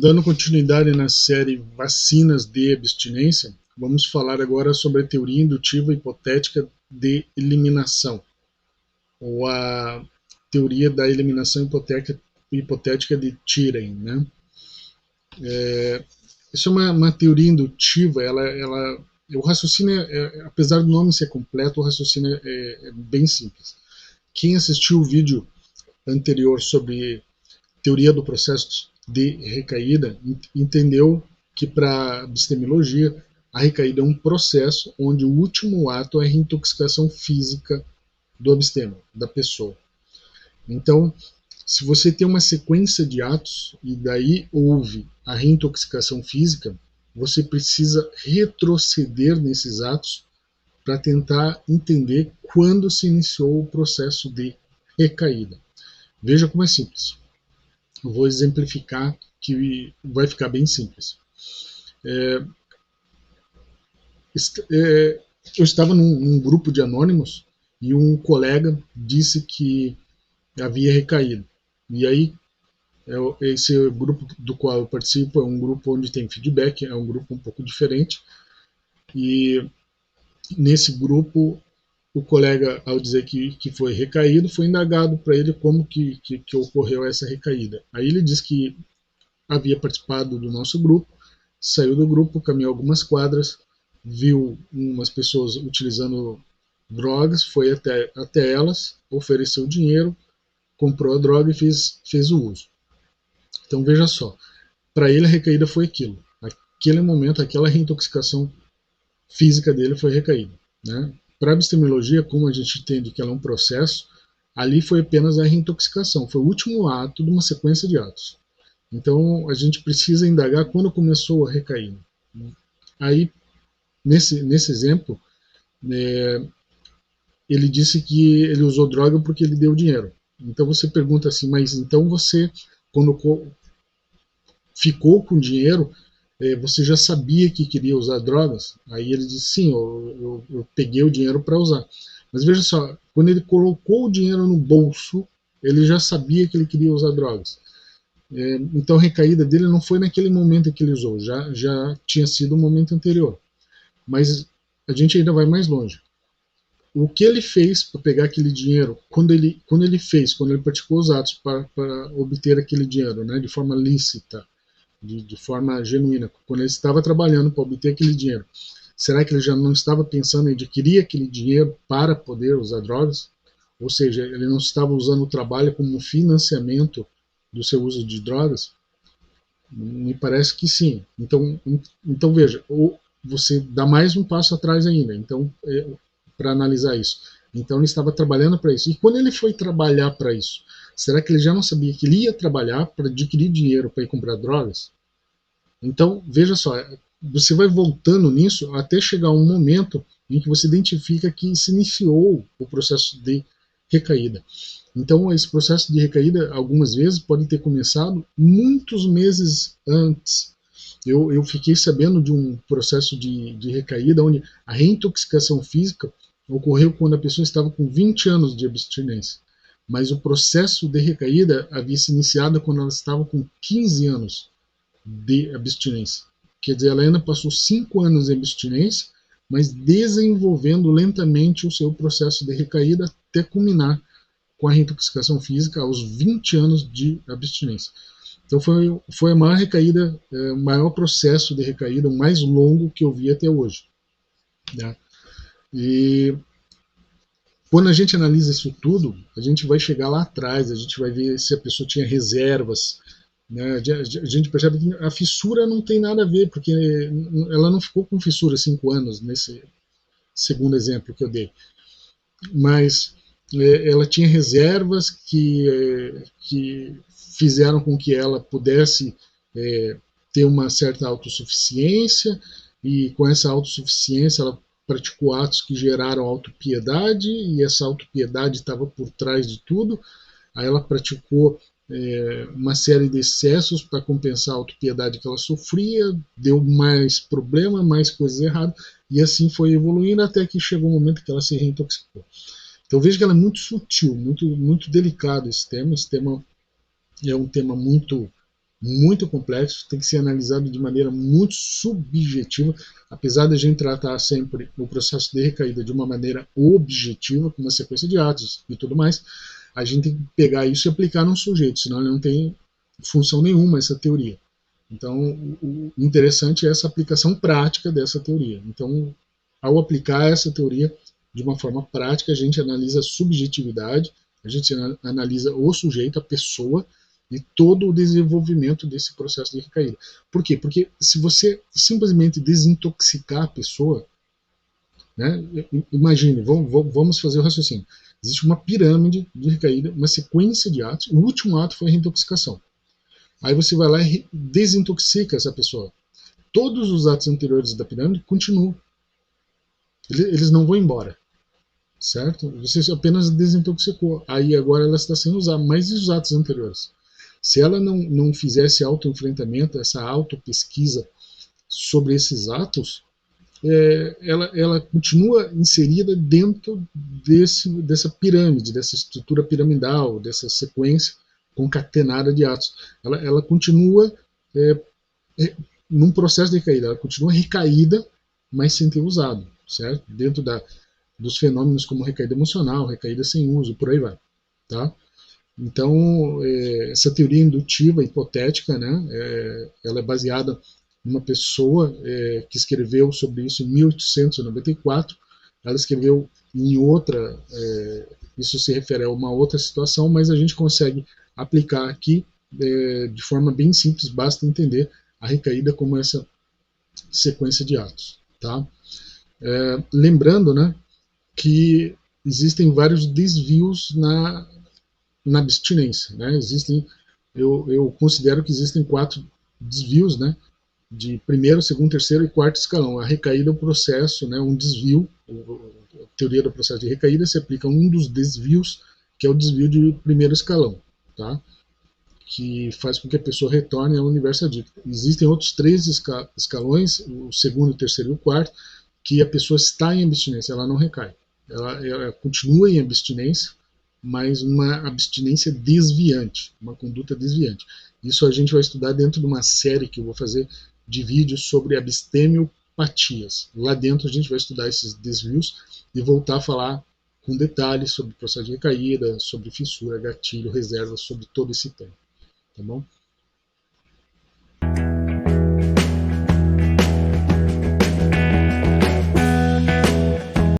Dando continuidade na série Vacinas de Abstinência, vamos falar agora sobre a teoria indutiva hipotética de eliminação, ou a teoria da eliminação hipotética de Thielen, né? Isso é uma teoria indutiva, o raciocínio, apesar do nome ser completo, o raciocínio é bem simples. Quem assistiu o vídeo anterior sobre teoria do processo de recaída entendeu que para a epistemologia a recaída é um processo onde o último ato é a reintoxicação física do abstêmio, da pessoa. Então, se você tem uma sequência de atos e daí houve a reintoxicação física, você precisa retroceder nesses atos para tentar entender quando se iniciou o processo de recaída. Veja como é simples. Eu vou exemplificar que vai ficar bem simples. Eu estava num grupo de anônimos e um colega disse que havia recaído. E aí, esse grupo do qual eu participo é um grupo onde tem feedback, é um grupo um pouco diferente. E nesse grupo, o colega, ao dizer que foi recaído, foi indagado para ele como que ocorreu essa recaída. Aí ele disse que havia participado do nosso grupo, saiu do grupo, caminhou algumas quadras, viu umas pessoas utilizando drogas, foi até elas, ofereceu dinheiro, comprou a droga e fez o uso. Então veja só, para ele a recaída foi aquilo. Aquele momento, aquela reintoxicação física dele foi recaída. Né? Para a epistemologia, como a gente entende que ela é um processo, ali foi apenas a reintoxicação, foi o último ato de uma sequência de atos. Então a gente precisa indagar quando começou a recaída. Aí, nesse exemplo, ele disse que ele usou droga porque ele deu dinheiro. Então você pergunta assim, mas então você, quando ficou com dinheiro, você já sabia que queria usar drogas? Aí ele disse, sim, eu peguei o dinheiro para usar. Mas veja só, quando ele colocou o dinheiro no bolso, ele já sabia que ele queria usar drogas. Então a recaída dele não foi naquele momento que ele usou, já tinha sido o momento anterior. Mas a gente ainda vai mais longe. O que ele fez para pegar aquele dinheiro, quando ele praticou os atos para obter aquele dinheiro, né, de forma lícita, de forma genuína, quando ele estava trabalhando para obter aquele dinheiro, será que ele já não estava pensando em adquirir aquele dinheiro para poder usar drogas? Ou seja, ele não estava usando o trabalho como financiamento do seu uso de drogas? Me parece que sim. Então veja, ou você dá mais um passo atrás ainda. Então, para analisar isso. Então ele estava trabalhando para isso. E quando ele foi trabalhar para isso, será que ele já não sabia que ele ia trabalhar para adquirir dinheiro para ir comprar drogas? Então, veja só, você vai voltando nisso até chegar um momento em que você identifica que se iniciou o processo de recaída. Então, esse processo de recaída, algumas vezes, pode ter começado muitos meses antes. Eu fiquei sabendo de um processo de recaída onde a reintoxicação física ocorreu quando a pessoa estava com 20 anos de abstinência. Mas o processo de recaída havia se iniciado quando ela estava com 15 anos de abstinência. Quer dizer, ela ainda passou 5 anos em abstinência, mas desenvolvendo lentamente o seu processo de recaída até culminar com a reintoxicação física aos 20 anos de abstinência. Então foi a maior recaída, o maior processo de recaída, o mais longo que eu vi até hoje. Né? E quando a gente analisa isso tudo, a gente vai chegar lá atrás, a gente vai ver se a pessoa tinha reservas. Né? A gente percebe que a fissura não tem nada a ver, porque ela não ficou com fissura 5 anos, nesse segundo exemplo que eu dei. Mas ela tinha reservas que fizeram com que ela pudesse ter uma certa autossuficiência, e com essa autossuficiência ela praticou atos que geraram autopiedade, e essa autopiedade estava por trás de tudo. Aí ela praticou uma série de excessos para compensar a autopiedade que ela sofria, deu mais problema, mais coisas erradas, e assim foi evoluindo até que chegou o momento que ela se reintoxicou. Então vejo que ela é muito sutil, muito delicado esse tema. Esse tema é um tema muito muito complexo, tem que ser analisado de maneira muito subjetiva, apesar de a gente tratar sempre o processo de recaída de uma maneira objetiva, com uma sequência de atos e tudo mais, a gente tem que pegar isso e aplicar num sujeito, senão ele não tem função nenhuma essa teoria. Então, o interessante é essa aplicação prática dessa teoria. Então, ao aplicar essa teoria de uma forma prática, a gente analisa a subjetividade, a gente analisa o sujeito, a pessoa, e todo o desenvolvimento desse processo de recaída. Por quê? Porque se você simplesmente desintoxicar a pessoa, né, imagine, vamos fazer o raciocínio. Existe uma pirâmide de recaída, uma sequência de atos, o último ato foi a reintoxicação. Aí você vai lá e desintoxica essa pessoa. Todos os atos anteriores da pirâmide continuam. Eles não vão embora, certo? Você apenas desintoxicou. Aí agora ela está sendo usada. Mas e os atos anteriores? Se ela não fizesse autoenfrentamento, essa autopesquisa sobre esses atos, ela continua inserida dentro dessa pirâmide, dessa estrutura piramidal, dessa sequência concatenada de atos. Ela continua num processo de recaída, ela continua recaída, mas sem ter usado, certo? Dentro dos fenômenos como recaída emocional, recaída sem uso, por aí vai, tá? Então, essa teoria indutiva hipotética, né, ela é baseada numa pessoa que escreveu sobre isso em 1894. Ela escreveu em outra, isso se refere a uma outra situação, mas a gente consegue aplicar aqui de forma bem simples, basta entender a recaída como essa sequência de atos. Tá? Lembrando, né, que existem vários desvios na abstinência. Né? Eu considero que existem 4 desvios, né? De primeiro, segundo, terceiro e quarto escalão. A recaída é um processo, né? Um desvio. A teoria do processo de recaída se aplica a um dos desvios, que é o desvio de primeiro escalão, tá? Que faz com que a pessoa retorne ao universo adicto. Existem outros 3 escalões, o segundo, o terceiro e o quarto, que a pessoa está em abstinência, ela não recai. Ela continua em abstinência, mas uma abstinência desviante, uma conduta desviante. Isso a gente vai estudar dentro de uma série que eu vou fazer de vídeos sobre abstemiopatias. Lá dentro a gente vai estudar esses desvios e voltar a falar com detalhes sobre o processo de recaída, sobre fissura, gatilho, reserva, sobre todo esse tema. Tá bom?